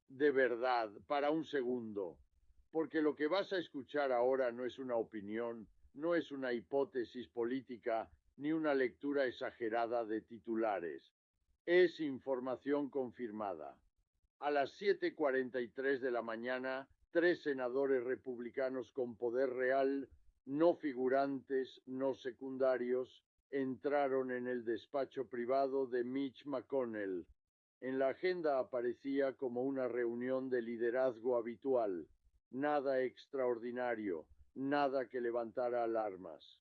de verdad, para un segundo, porque lo que vas a escuchar ahora no es una opinión, no es una hipótesis política, ni una lectura exagerada de titulares. Es información confirmada. A las 7:43 de la mañana, 3 senadores republicanos con poder real, no figurantes, no secundarios, entraron en el despacho privado de Mitch McConnell. En la agenda aparecía como una reunión de liderazgo habitual. Nada extraordinario, nada que levantara alarmas.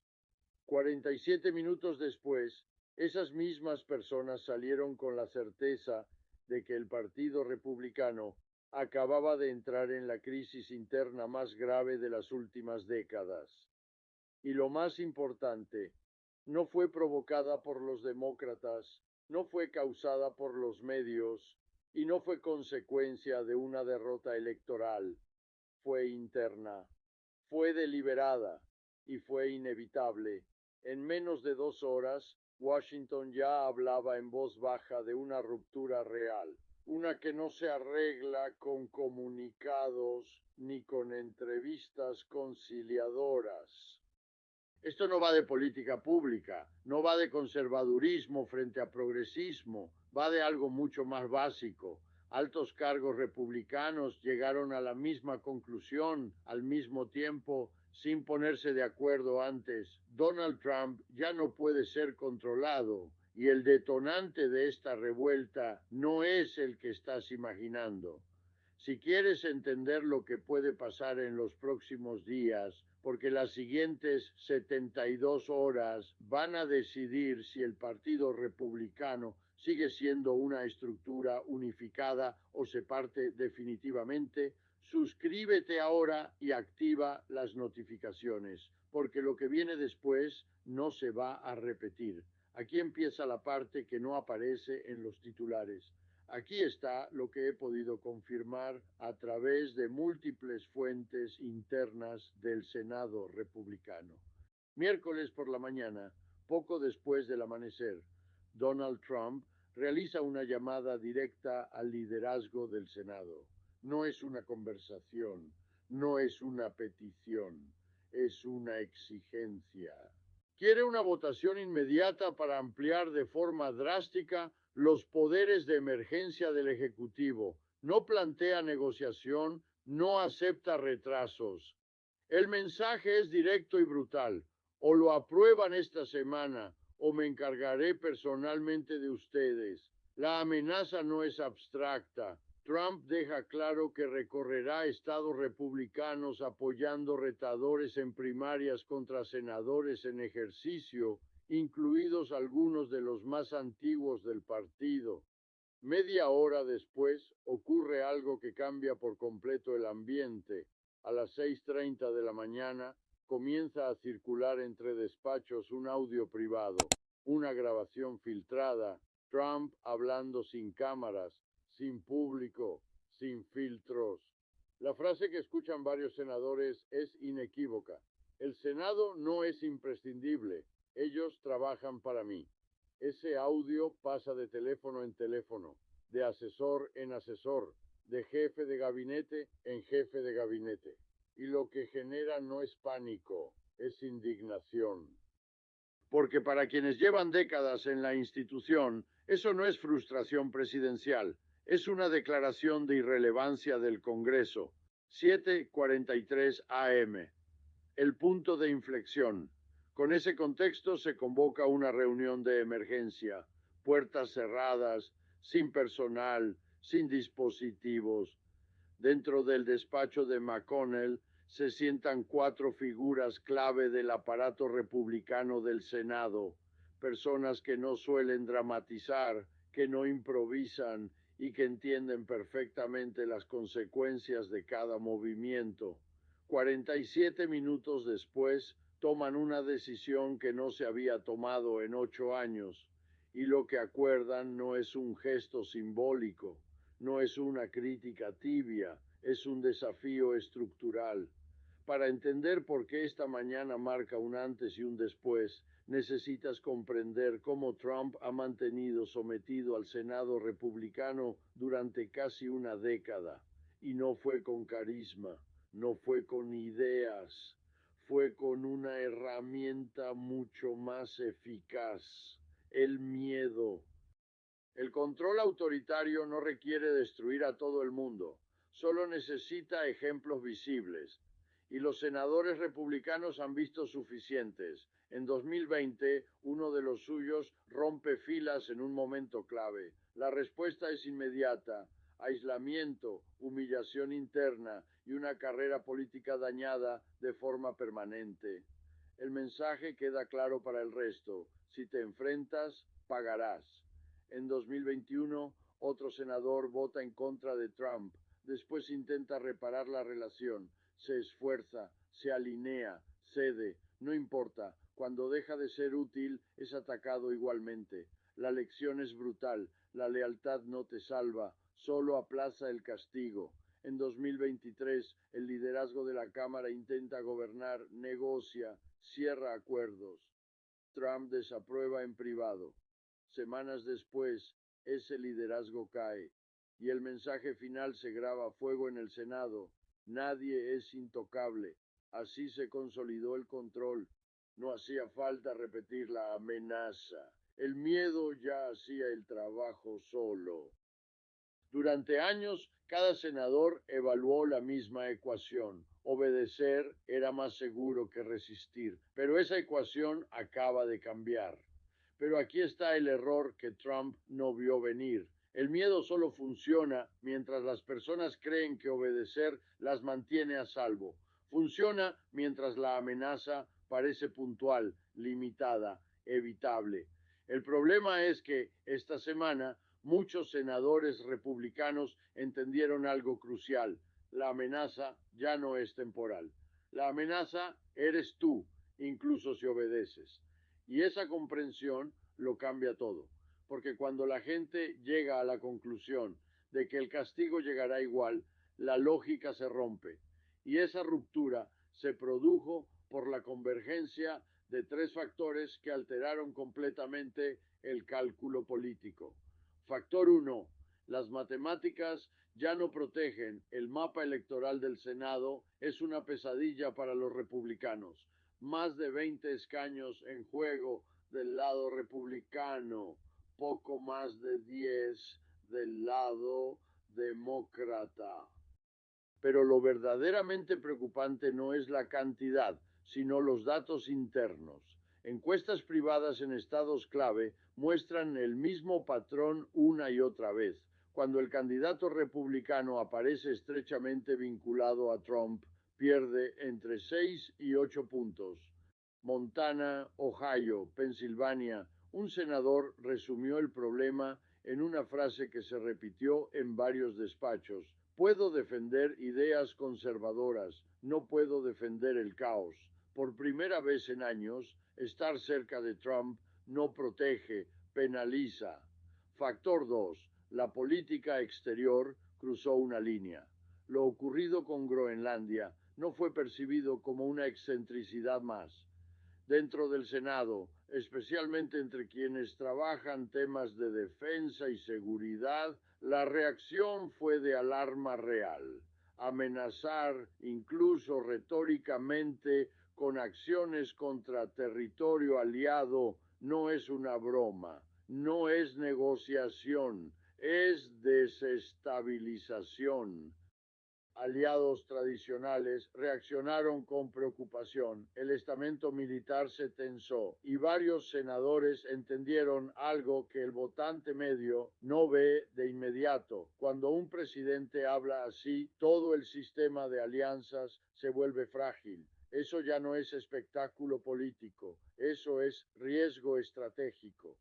47 minutos después, esas mismas personas salieron con la certeza de que el Partido Republicano acababa de entrar en la crisis interna más grave de las últimas décadas. Y lo más importante, no fue provocada por los demócratas, no fue causada por los medios y no fue consecuencia de una derrota electoral. Fue interna, fue deliberada y fue inevitable. En menos de 2 horas, Washington ya hablaba en voz baja de una ruptura real, una que no se arregla con comunicados ni con entrevistas conciliadoras. Esto no va de política pública, no va de conservadurismo frente a progresismo, va de algo mucho más básico. Altos cargos republicanos llegaron a la misma conclusión al mismo tiempo sin ponerse de acuerdo antes. Donald Trump ya no puede ser controlado y el detonante de esta revuelta no es el que estás imaginando. Si quieres entender lo que puede pasar en los próximos días, porque las siguientes 72 horas van a decidir si el Partido Republicano sigue siendo una estructura unificada o se parte definitivamente, suscríbete ahora y activa las notificaciones, porque lo que viene después no se va a repetir. Aquí empieza la parte que no aparece en los titulares. Aquí está lo que he podido confirmar a través de múltiples fuentes internas del Senado republicano. Miércoles por la mañana, poco después del amanecer, Donald Trump realiza una llamada directa al liderazgo del Senado. No es una conversación, no es una petición, es una exigencia. Quiere una votación inmediata para ampliar de forma drástica los poderes de emergencia del Ejecutivo. No plantea negociación, no acepta retrasos. El mensaje es directo y brutal. O lo aprueban esta semana o me encargaré personalmente de ustedes. La amenaza no es abstracta. Trump deja claro que recorrerá estados republicanos apoyando retadores en primarias contra senadores en ejercicio, incluidos algunos de los más antiguos del partido. Media hora después ocurre algo que cambia por completo el ambiente. A las 6:30 de la mañana comienza a circular entre despachos un audio privado, una grabación filtrada, Trump hablando sin cámaras, sin público, sin filtros. La frase que escuchan varios senadores es inequívoca. El Senado no es imprescindible, ellos trabajan para mí. Ese audio pasa de teléfono en teléfono, de asesor en asesor, de jefe de gabinete en jefe de gabinete. Y lo que genera no es pánico, es indignación. Porque para quienes llevan décadas en la institución, eso no es frustración presidencial, es una declaración de irrelevancia del Congreso. 7:43 AM. El punto de inflexión. Con ese contexto se convoca una reunión de emergencia, puertas cerradas, sin personal, sin dispositivos. Dentro del despacho de McConnell se sientan 4 figuras clave del aparato republicano del Senado, personas que no suelen dramatizar, que no improvisan y que entienden perfectamente las consecuencias de cada movimiento. 47 minutos después toman una decisión que no se había tomado en 8 años, y lo que acuerdan no es un gesto simbólico, no es una crítica tibia, es un desafío estructural. Para entender por qué esta mañana marca un antes y un después, necesitas comprender cómo Trump ha mantenido sometido al Senado republicano durante casi una década. Y no fue con carisma, no fue con ideas, fue con una herramienta mucho más eficaz, el miedo. El control autoritario no requiere destruir a todo el mundo, solo necesita ejemplos visibles. Y los senadores republicanos han visto suficientes. En 2020, uno de los suyos rompe filas en un momento clave. La respuesta es inmediata: aislamiento, humillación interna y una carrera política dañada de forma permanente. El mensaje queda claro para el resto: si te enfrentas, pagarás. En 2021, otro senador vota en contra de Trump. Después intenta reparar la relación. Se esfuerza, se alinea, cede. No importa. Cuando deja de ser útil, es atacado igualmente. La lección es brutal. La lealtad no te salva, solo aplaza el castigo. En 2023, el liderazgo de la Cámara intenta gobernar, negocia, cierra acuerdos. Trump desaprueba en privado. Semanas después, ese liderazgo cae y el mensaje final se graba a fuego en el Senado: nadie es intocable. Así se consolidó el control. No hacía falta repetir la amenaza. El miedo ya hacía el trabajo solo. Durante años, cada senador evaluó la misma ecuación: obedecer era más seguro que resistir. Pero esa ecuación acaba de cambiar. Pero aquí está el error que Trump no vio venir. El miedo solo funciona mientras las personas creen que obedecer las mantiene a salvo. Funciona mientras la amenaza parece puntual, limitada, evitable. El problema es que esta semana muchos senadores republicanos entendieron algo crucial: la amenaza ya no es temporal. La amenaza eres tú, incluso si obedeces. Y esa comprensión lo cambia todo, porque cuando la gente llega a la conclusión de que el castigo llegará igual, la lógica se rompe. Y esa ruptura se produjo por la convergencia de tres factores que alteraron completamente el cálculo político. Factor 1. Las matemáticas ya no protegen. El mapa electoral del Senado es una pesadilla para los republicanos. Más de 20 escaños en juego del lado republicano, poco más de 10 del lado demócrata. Pero lo verdaderamente preocupante no es la cantidad, sino los datos internos. Encuestas privadas en estados clave muestran el mismo patrón una y otra vez. Cuando el candidato republicano aparece estrechamente vinculado a Trump, pierde entre 6 y 8 puntos. Montana, Ohio, Pensilvania, un senador resumió el problema en una frase que se repitió en varios despachos: puedo defender ideas conservadoras, no puedo defender el caos. Por primera vez en años, estar cerca de Trump no protege, penaliza. Factor 2. La política exterior cruzó una línea. Lo ocurrido con Groenlandia no fue percibido como una excentricidad más. Dentro del Senado, especialmente entre quienes trabajan temas de defensa y seguridad, la reacción fue de alarma real. Amenazar, incluso retóricamente, con acciones contra territorio aliado no es una broma, no es negociación, es desestabilización. Aliados tradicionales reaccionaron con preocupación. El estamento militar se tensó y varios senadores entendieron algo que el votante medio no ve de inmediato. Cuando un presidente habla así, todo el sistema de alianzas se vuelve frágil. Eso ya no es espectáculo político, eso es riesgo estratégico.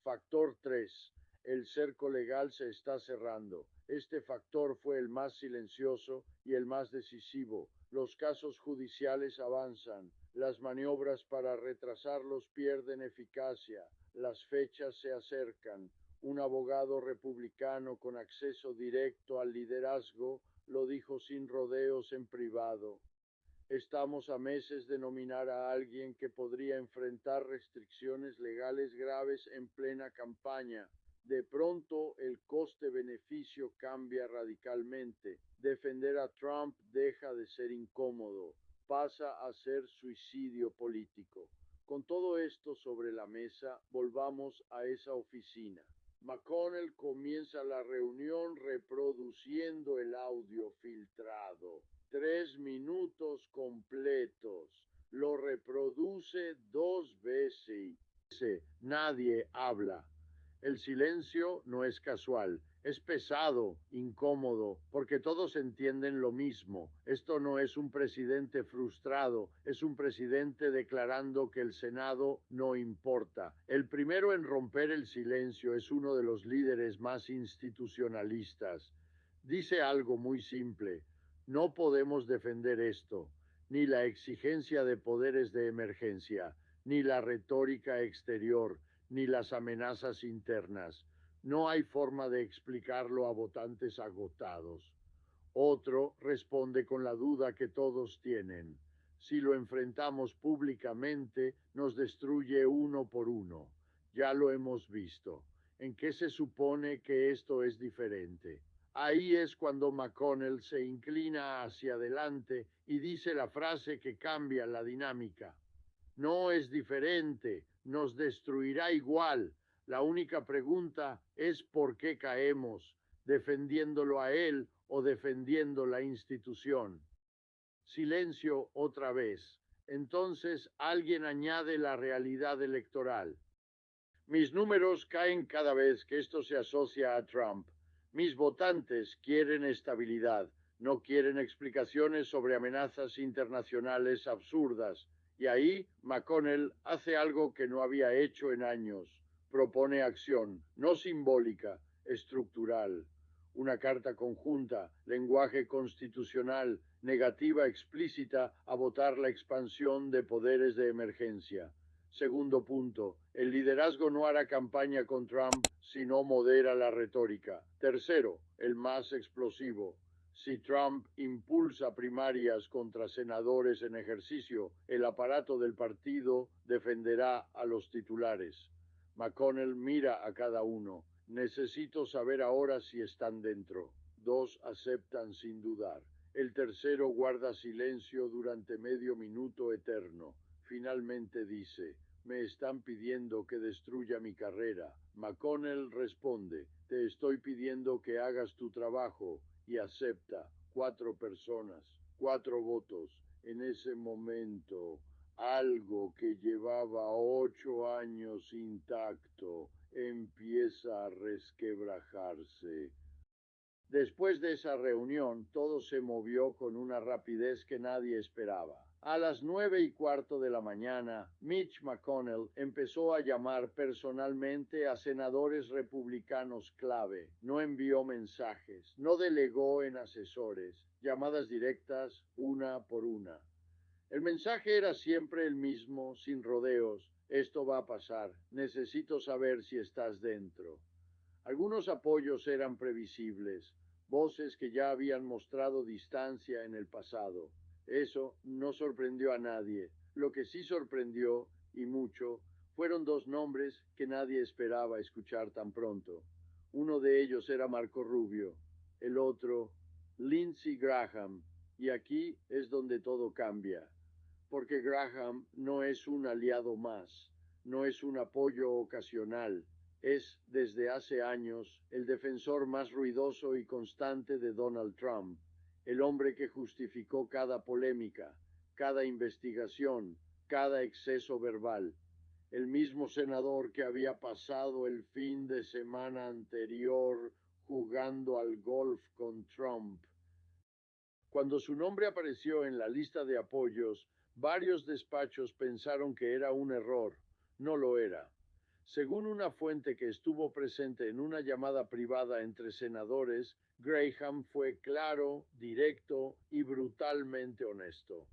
Factor 3. El cerco legal se está cerrando. Este factor fue el más silencioso y el más decisivo. Los casos judiciales avanzan. Las maniobras para retrasarlos pierden eficacia. Las fechas se acercan. Un abogado republicano con acceso directo al liderazgo lo dijo sin rodeos en privado: Estamos a meses de nominar a alguien que podría enfrentar restricciones legales graves en plena campaña. De pronto, el coste-beneficio cambia radicalmente. Defender a Trump deja de ser incómodo, pasa a ser suicidio político. Con todo esto sobre la mesa, volvamos a esa oficina. McConnell comienza la reunión reproduciendo el audio filtrado. 3 minutos completos. Lo reproduce 2 veces. Nadie habla. El silencio no es casual, es pesado, incómodo, porque todos entienden lo mismo. Esto no es un presidente frustrado, es un presidente declarando que el Senado no importa. El primero en romper el silencio es uno de los líderes más institucionalistas. Dice algo muy simple: no podemos defender esto, ni la exigencia de poderes de emergencia, ni la retórica exterior, ni las amenazas internas. No hay forma de explicarlo a votantes agotados. Otro responde con la duda que todos tienen: si lo enfrentamos públicamente, nos destruye uno por uno. Ya lo hemos visto. ¿En qué se supone que esto es diferente? Ahí es cuando McConnell se inclina hacia adelante y dice la frase que cambia la dinámica. No es diferente, nos destruirá igual. La única pregunta es por qué caemos, defendiéndolo a él o defendiendo la institución. Silencio otra vez. Entonces alguien añade la realidad electoral. Mis números caen cada vez que esto se asocia a Trump. Mis votantes quieren estabilidad, no quieren explicaciones sobre amenazas internacionales absurdas. Y ahí McConnell hace algo que no había hecho en años. Propone acción, no simbólica, estructural. Una carta conjunta, lenguaje constitucional, negativa explícita a votar la expansión de poderes de emergencia. Segundo punto, el liderazgo no hará campaña con Trump si no modera la retórica. Tercero, el más explosivo: si Trump impulsa primarias contra senadores en ejercicio, el aparato del partido defenderá a los titulares. McConnell mira a cada uno. Necesito saber ahora si están dentro. 2 aceptan sin dudar. El tercero guarda silencio durante medio minuto eterno. Finalmente dice: me están pidiendo que destruya mi carrera. McConnell responde: te estoy pidiendo que hagas tu trabajo. Y acepta. 4 personas, 4 votos. En ese momento, algo que llevaba 8 años intacto empieza a resquebrajarse. Después de esa reunión, todo se movió con una rapidez que nadie esperaba. A las 9:15 de la mañana, Mitch McConnell empezó a llamar personalmente a senadores republicanos clave. No envió mensajes, no delegó en asesores, llamadas directas una por una. El mensaje era siempre el mismo, sin rodeos: esto va a pasar, necesito saber si estás dentro. Algunos apoyos eran previsibles, voces que ya habían mostrado distancia en el pasado. Eso no sorprendió a nadie. Lo que sí sorprendió, y mucho, fueron 2 nombres que nadie esperaba escuchar tan pronto. Uno de ellos era Marco Rubio, el otro, Lindsey Graham. Y aquí es donde todo cambia, porque Graham no es un aliado más, no es un apoyo ocasional. Es, desde hace años, el defensor más ruidoso y constante de Donald Trump, el hombre que justificó cada polémica, cada investigación, cada exceso verbal. El mismo senador que había pasado el fin de semana anterior jugando al golf con Trump. Cuando su nombre apareció en la lista de apoyos, varios despachos pensaron que era un error. No lo era. Según una fuente que estuvo presente en una llamada privada entre senadores, Graham fue claro, directo y brutalmente honesto.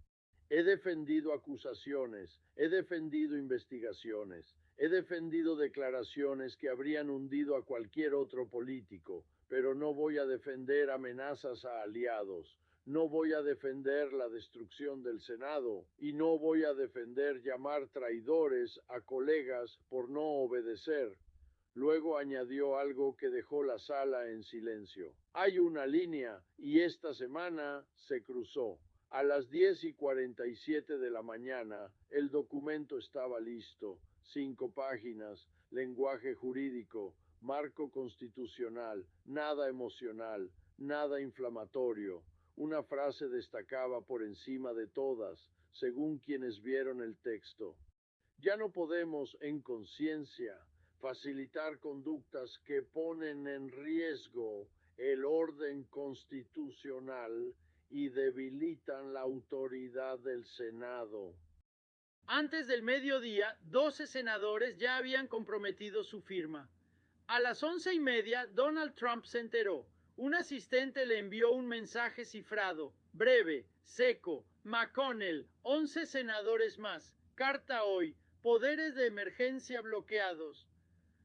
He defendido acusaciones, he defendido investigaciones, he defendido declaraciones que habrían hundido a cualquier otro político, pero no voy a defender amenazas a aliados. No voy a defender la destrucción del Senado y no voy a defender llamar traidores a colegas por no obedecer. Luego añadió algo que dejó la sala en silencio. Hay una línea y esta semana se cruzó. A las 10:47 de la mañana el documento estaba listo. 5 páginas, lenguaje jurídico, marco constitucional, nada emocional, nada inflamatorio. Una frase destacaba por encima de todas, según quienes vieron el texto. Ya no podemos, en conciencia, facilitar conductas que ponen en riesgo el orden constitucional y debilitan la autoridad del Senado. Antes del mediodía, 12 senadores ya habían comprometido su firma. A las 11:30, Donald Trump se enteró. Un asistente le envió un mensaje cifrado, breve, seco. McConnell, 11 senadores más. Carta hoy. Poderes de emergencia bloqueados.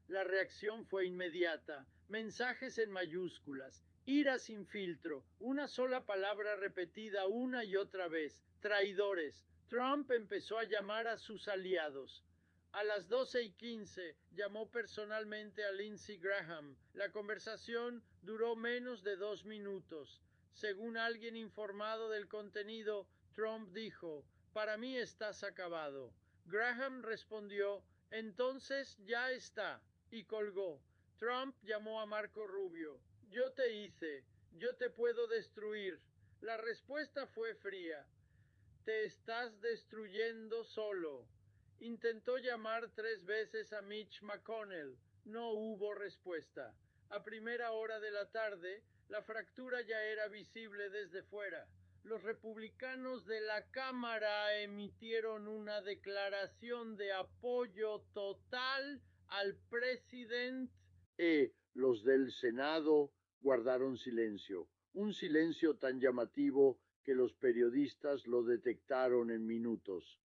La reacción fue inmediata. Mensajes en mayúsculas. Ira sin filtro. Una sola palabra repetida una y otra vez. Traidores. Trump empezó a llamar a sus aliados. A las 12:15 llamó personalmente a Lindsey Graham. La conversación duró menos de 2 minutos. Según alguien informado del contenido, Trump dijo: "Para mí estás acabado". Graham respondió: "Entonces ya está", y colgó. Trump llamó a Marco Rubio. "Yo te hice, yo te puedo destruir". La respuesta fue fría: "Te estás destruyendo solo". Intentó llamar 3 veces a Mitch McConnell. No hubo respuesta. A primera hora de la tarde, la fractura ya era visible desde fuera. Los republicanos de la Cámara emitieron una declaración de apoyo total al presidente. Los del Senado guardaron silencio, un silencio tan llamativo que los periodistas lo detectaron en minutos.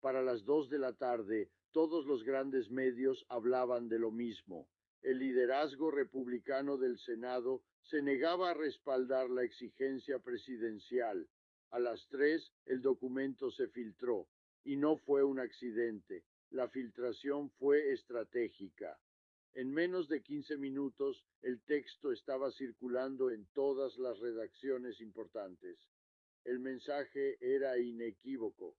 Para las 2 de la tarde, todos los grandes medios hablaban de lo mismo. El liderazgo republicano del Senado se negaba a respaldar la exigencia presidencial. A las 3, el documento se filtró, y no fue un accidente. La filtración fue estratégica. En menos de 15 minutos, el texto estaba circulando en todas las redacciones importantes. El mensaje era inequívoco.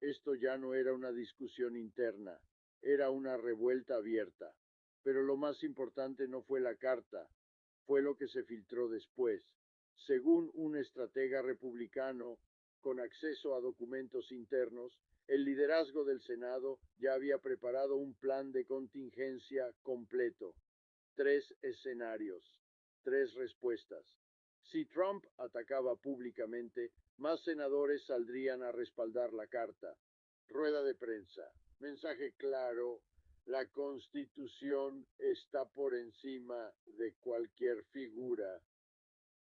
Esto ya no era una discusión interna, era una revuelta abierta. Pero lo más importante no fue la carta, fue lo que se filtró después. Según un estratega republicano con acceso a documentos internos, el liderazgo del Senado ya había preparado un plan de contingencia completo. 3 escenarios, 3 respuestas. Si Trump atacaba públicamente, más senadores saldrían a respaldar la carta. Rueda de prensa. Mensaje claro. La Constitución está por encima de cualquier figura.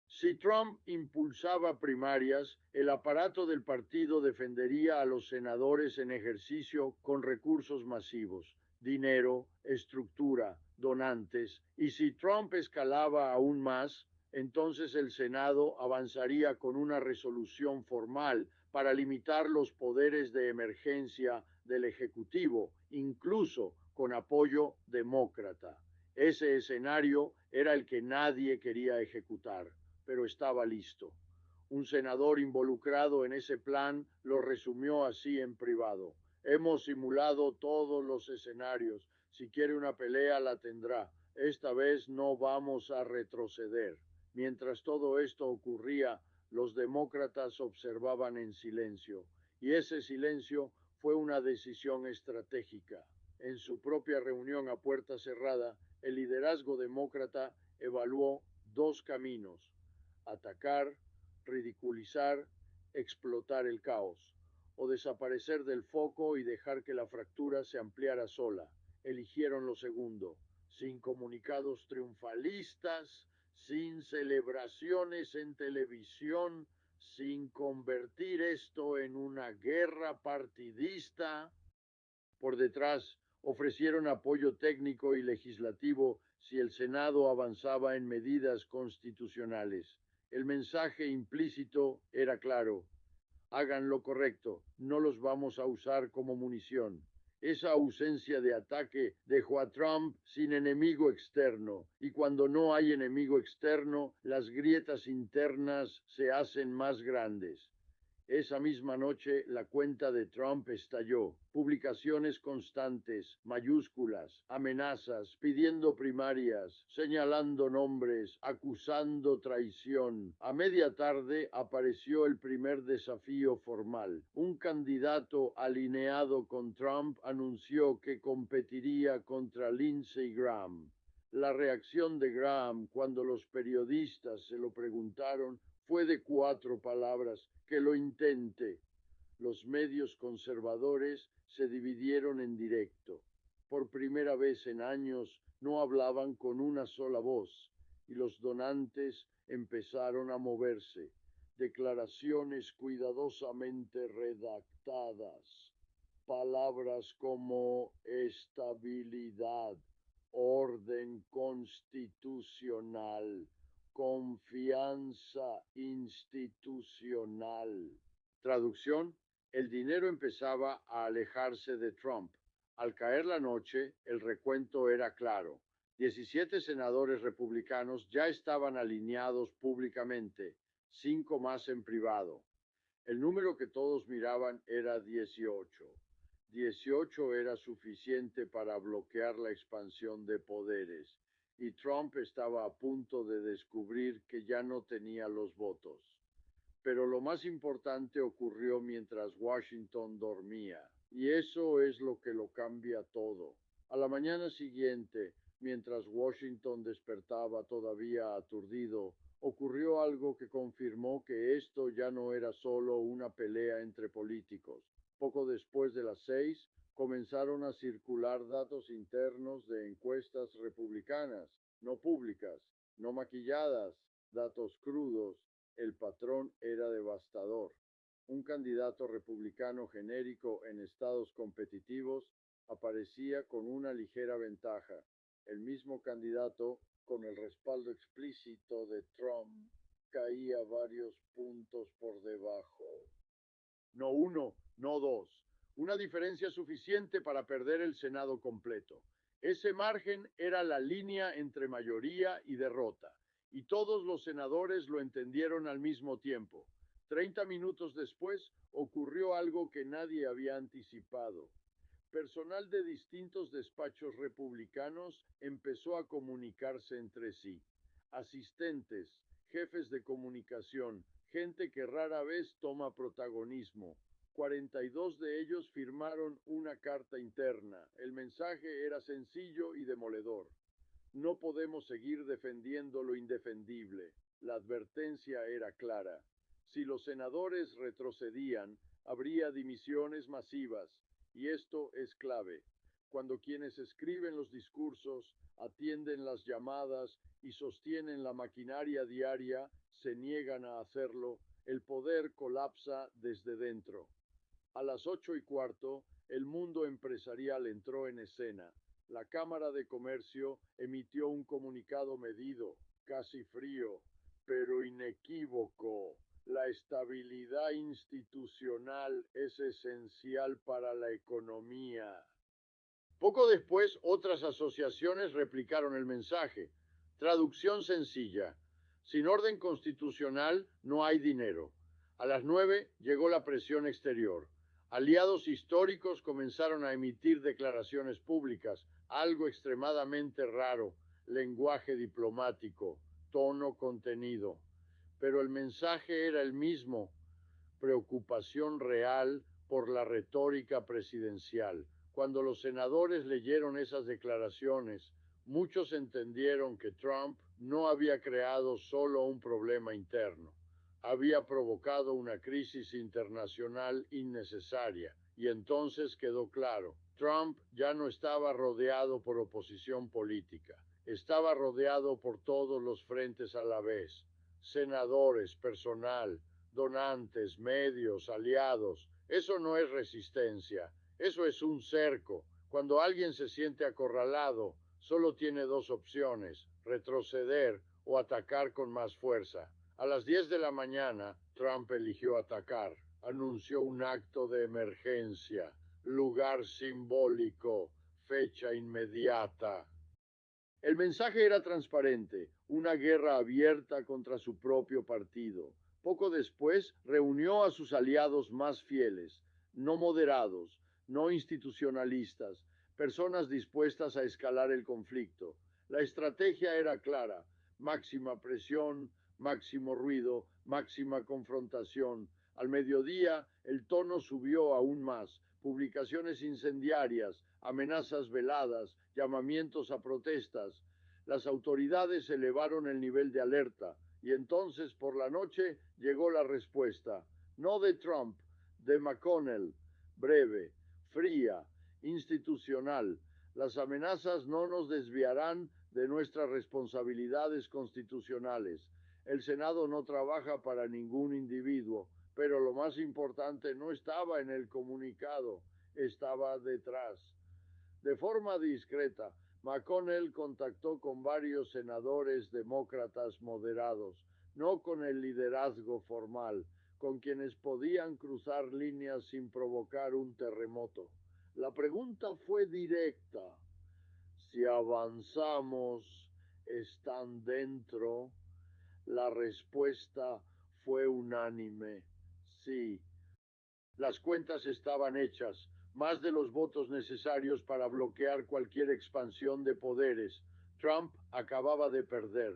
Si Trump impulsaba primarias, el aparato del partido defendería a los senadores en ejercicio con recursos masivos, dinero, estructura, donantes, y si Trump escalaba aún más, entonces el Senado avanzaría con una resolución formal para limitar los poderes de emergencia del Ejecutivo, incluso con apoyo demócrata. Ese escenario era el que nadie quería ejecutar, pero estaba listo. Un senador involucrado en ese plan lo resumió así en privado: "Hemos simulado todos los escenarios. Si quiere una pelea, la tendrá. Esta vez no vamos a retroceder". Mientras todo esto ocurría, los demócratas observaban en silencio, y ese silencio fue una decisión estratégica. En su propia reunión a puerta cerrada, el liderazgo demócrata evaluó 2 caminos: atacar, ridiculizar, explotar el caos, o desaparecer del foco y dejar que la fractura se ampliara sola. Eligieron lo segundo, sin comunicados triunfalistas, sin celebraciones en televisión, sin convertir esto en una guerra partidista. Por detrás, ofrecieron apoyo técnico y legislativo si el Senado avanzaba en medidas constitucionales. El mensaje implícito era claro: hagan lo correcto, no los vamos a usar como munición. Esa ausencia de ataque dejó a Trump sin enemigo externo, y cuando no hay enemigo externo, las grietas internas se hacen más grandes. Esa misma noche la cuenta de Trump estalló. Publicaciones constantes, mayúsculas, amenazas, pidiendo primarias, señalando nombres, acusando traición. A media tarde apareció el primer desafío formal. Un candidato alineado con Trump anunció que competiría contra Lindsey Graham. La reacción de Graham cuando los periodistas se lo preguntaron fue de 4 palabras: que lo intente. Los medios conservadores se dividieron en directo. Por primera vez en años no hablaban con una sola voz y los donantes empezaron a moverse. Declaraciones cuidadosamente redactadas, palabras como estabilidad, orden constitucional, confianza institucional. Traducción: el dinero empezaba a alejarse de Trump. Al caer la noche, el recuento era claro. 17 senadores republicanos ya estaban alineados públicamente, 5 más en privado. El número que todos miraban era 18. 18 era suficiente para bloquear la expansión de poderes, y Trump estaba a punto de descubrir que ya no tenía los votos. Pero lo más importante ocurrió mientras Washington dormía, y eso es lo que lo cambia todo. A la mañana siguiente, mientras Washington despertaba todavía aturdido, ocurrió algo que confirmó que esto ya no era solo una pelea entre políticos. Poco después de las 6, comenzaron a circular datos internos de encuestas republicanas, no públicas, no maquilladas, datos crudos. El patrón era devastador. Un candidato republicano genérico en estados competitivos aparecía con una ligera ventaja. El mismo candidato, con el respaldo explícito de Trump, caía varios puntos por debajo. No uno, no dos. Una diferencia suficiente para perder el Senado completo. Ese margen era la línea entre mayoría y derrota, y todos los senadores lo entendieron al mismo tiempo. 30 minutos después ocurrió algo que nadie había anticipado. Personal de distintos despachos republicanos empezó a comunicarse entre sí. Asistentes, jefes de comunicación, gente que rara vez toma protagonismo. 42 de ellos firmaron una carta interna. El mensaje era sencillo y demoledor. No podemos seguir defendiendo lo indefendible. La advertencia era clara. Si los senadores retrocedían, habría dimisiones masivas, y esto es clave. Cuando quienes escriben los discursos, atienden las llamadas y sostienen la maquinaria diaria, se niegan a hacerlo, el poder colapsa desde dentro. A las 8:15, el mundo empresarial entró en escena. La Cámara de Comercio emitió un comunicado medido, casi frío, pero inequívoco. La estabilidad institucional es esencial para la economía. Poco después, otras asociaciones replicaron el mensaje. Traducción sencilla: sin orden constitucional no hay dinero. A las 9 llegó la presión exterior. Aliados históricos comenzaron a emitir declaraciones públicas, algo extremadamente raro: lenguaje diplomático, tono contenido. Pero el mensaje era el mismo: preocupación real por la retórica presidencial. Cuando los senadores leyeron esas declaraciones, muchos entendieron que Trump no había creado solo un problema interno, había provocado una crisis internacional innecesaria. Y entonces quedó claro: Trump ya no estaba rodeado por oposición política, estaba rodeado por todos los frentes a la vez: senadores, personal, donantes, medios, aliados. Eso no es resistencia, eso es un cerco. Cuando alguien se siente acorralado, solo tiene dos opciones: retroceder o atacar con más fuerza. A las 10 de la mañana, Trump eligió atacar. Anunció un acto de emergencia, lugar simbólico, fecha inmediata. El mensaje era transparente, una guerra abierta contra su propio partido. Poco después, reunió a sus aliados más fieles, no moderados, no institucionalistas, personas dispuestas a escalar el conflicto. La estrategia era clara: máxima presión, máximo ruido, máxima confrontación. Al mediodía, el tono subió aún más. Publicaciones incendiarias, amenazas veladas, llamamientos a protestas. Las autoridades elevaron el nivel de alerta y entonces por la noche llegó la respuesta, no de Trump, de McConnell, breve, fría, institucional. Las amenazas no nos desviarán de nuestras responsabilidades constitucionales. El Senado no trabaja para ningún individuo, pero lo más importante no estaba en el comunicado, estaba detrás. De forma discreta, McConnell contactó con varios senadores demócratas moderados, no con el liderazgo formal, con quienes podían cruzar líneas sin provocar un terremoto. La pregunta fue directa: si avanzamos, ¿están dentro? La respuesta fue unánime: sí. Las cuentas estaban hechas, más de los votos necesarios para bloquear cualquier expansión de poderes. Trump acababa de perder.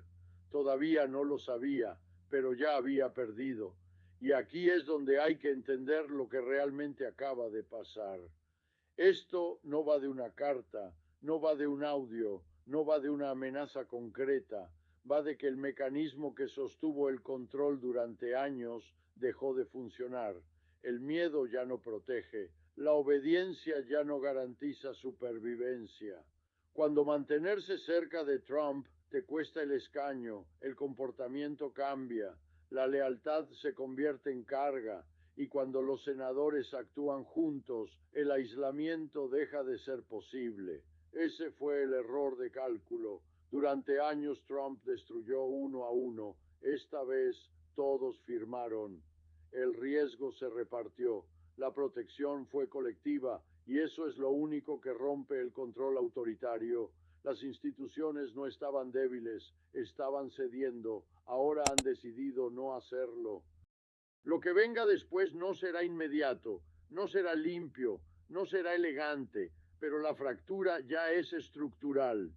Todavía no lo sabía, pero ya había perdido. Y aquí es donde hay que entender lo que realmente acaba de pasar. Esto no va de una carta, no va de un audio, no va de una amenaza concreta, va de que el mecanismo que sostuvo el control durante años dejó de funcionar. El miedo ya no protege, la obediencia ya no garantiza supervivencia. Cuando mantenerse cerca de Trump te cuesta el escaño, el comportamiento cambia, la lealtad se convierte en carga, y cuando los senadores actúan juntos, el aislamiento deja de ser posible. Ese fue el error de cálculo. Durante años Trump destruyó uno a uno. Esta vez todos firmaron. El riesgo se repartió. La protección fue colectiva y eso es lo único que rompe el control autoritario. Las instituciones no estaban débiles, estaban cediendo. Ahora han decidido no hacerlo. Lo que venga después no será inmediato, no será limpio, no será elegante, pero la fractura ya es estructural.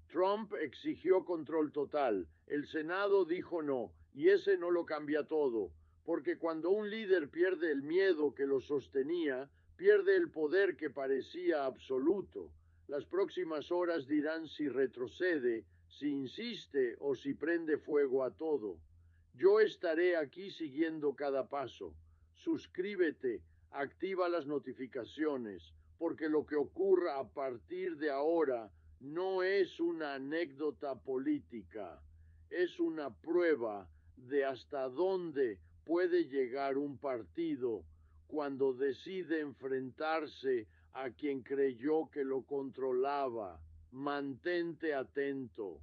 Trump exigió control total, el Senado dijo no, y ese no lo cambia todo, porque cuando un líder pierde el miedo que lo sostenía, pierde el poder que parecía absoluto. Las próximas horas dirán si retrocede, si insiste o si prende fuego a todo. Yo estaré aquí siguiendo cada paso. Suscríbete, activa las notificaciones, porque lo que ocurra a partir de ahora no es una anécdota política, es una prueba de hasta dónde puede llegar un partido cuando decide enfrentarse a quien creyó que lo controlaba. Mantente atento.